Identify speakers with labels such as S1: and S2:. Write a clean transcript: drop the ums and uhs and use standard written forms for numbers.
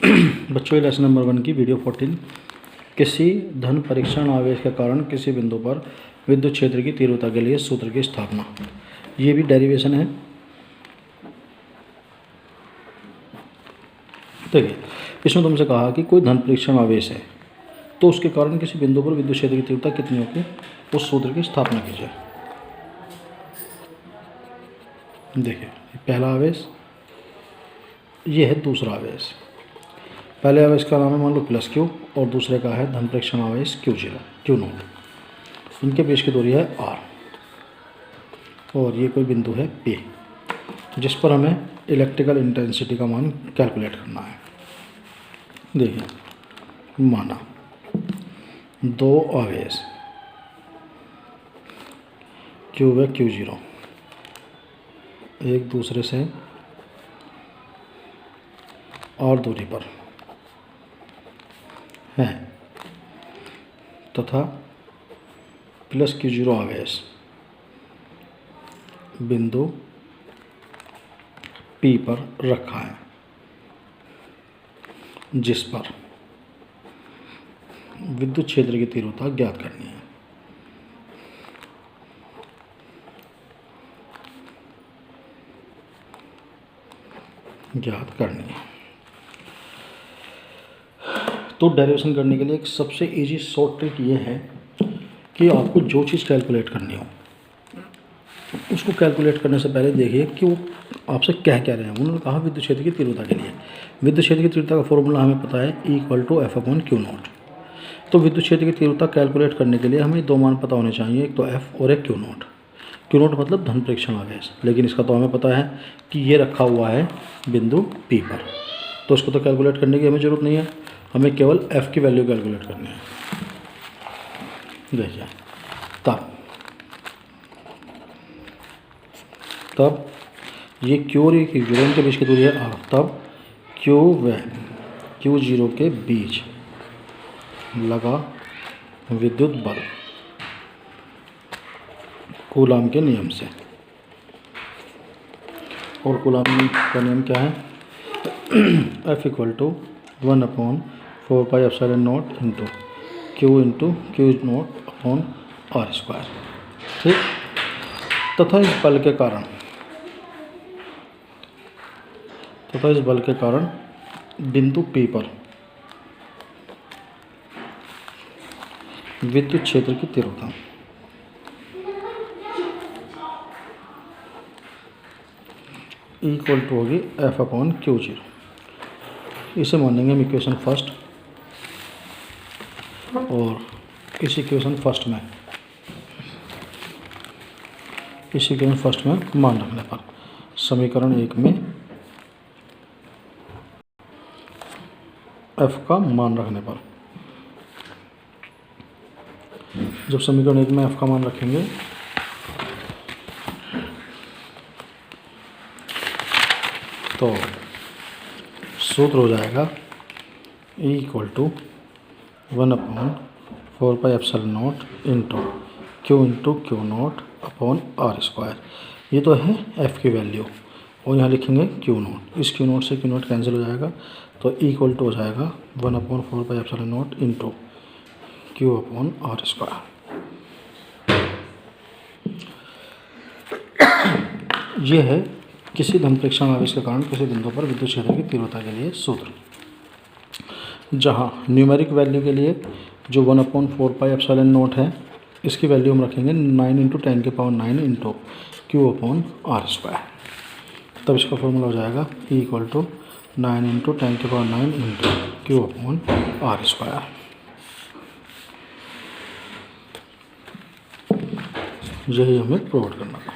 S1: बच्चों, lesson number 1 की video 14। किसी धन परीक्षण आवेश के कारण किसी बिंदु पर विद्युत क्षेत्र की तीव्रता के लिए सूत्र की स्थापना। ये भी डेरिवेशन है। देखिए, इसमें तुमसे कहा कि कोई धन परीक्षण आवेश है तो उसके कारण किसी बिंदु पर विद्युत क्षेत्र की तीव्रता कितनी होगी, उस सूत्र की स्थापना कीजिए। देखिए, पहला आवेश, ये है दूसरा आवेश। पहले आवेश का नाम है मान लो प्लस क्यू और दूसरे का है धन परीक्षण आवेश Q0। इनके बीच की दूरी है R और ये कोई बिंदु है P जिस पर हमें इलेक्ट्रिकल इंटेंसिटी का मान कैलकुलेट करना है। देखिए, माना दो आवेश Q व Q0 एक दूसरे से R दूरी पर है तथा प्लस Q0 आवेश बिंदु P पर रखा है जिस पर विद्युत क्षेत्र की तीव्रता ज्ञात करनी है। तो डेरिवेशन करने के लिए एक सबसे इजी शॉर्ट ट्रिक ये है कि आपको जो चीज़ कैलकुलेट करनी हो उसको कैलकुलेट करने से पहले देखिए कि वो आपसे कह क्या रहे हैं। उन्होंने कहा विद्युत क्षेत्र की तीव्रता के लिए। विद्युत क्षेत्र की तीव्रता का फॉर्मूला हमें पता है E=F/Q0। तो विद्युत क्षेत्र की तीव्रता कैलकुलेट करने के लिए हमें दो मान पता होने चाहिए, एक तो F और एक Q0। Q0 मतलब धन परीक्षण आवेश, लेकिन इसका तो हमें पता है कि ये रखा हुआ है बिंदु P पर, तो इसको तो कैलकुलेट करने की हमें ज़रूरत नहीं है। हमें केवल F की वैल्यू कैलकुलेट करनी है। देखिए, तब ये Q और ये Q0 के बीच की दूरी है R। तब Q व Q0 के बीच लगा विद्युत बल कूलाम के नियम से, और कूलाम का नियम क्या है? F=1/4πε0 into Q/Q0/R²। ठीक। तथा इस बल के कारण बिंदु P पर विद्युत क्षेत्र की तीव्रता इक्वल टू होगी F/Q0। इसे मानेंगे हम इक्वेशन फर्स्ट, और इस इक्वेशन फर्स्ट में मान रखने पर समीकरण 1 में F का मान रखने पर, जब समीकरण 1 में F का मान रखेंगे तो सूत्र हो जाएगा E=1/4πε0 इंटू Q/Q0/R²। ये तो है F की वैल्यू, और यहाँ लिखेंगे Q0। इस Q0 से Q0 कैंसिल हो जाएगा, तो इक्वल टू हो जाएगा 1/4πε0 इंटू Q/R²। ये है किसी धन परीक्षण आवेश के कारण किसी बिंदु पर विद्युत क्षेत्र की तीव्रता के लिए सूत्र, जहाँ न्यूमेरिक वैल्यू के लिए जो 1/4πε0 है इसकी वैल्यू हम रखेंगे 9 × 10⁹ इंटू Q/R²। तब इसका फॉर्मूला हो जाएगा E=9 × 10⁹ इंटू Q/R²। यही हमें प्रूव करना था।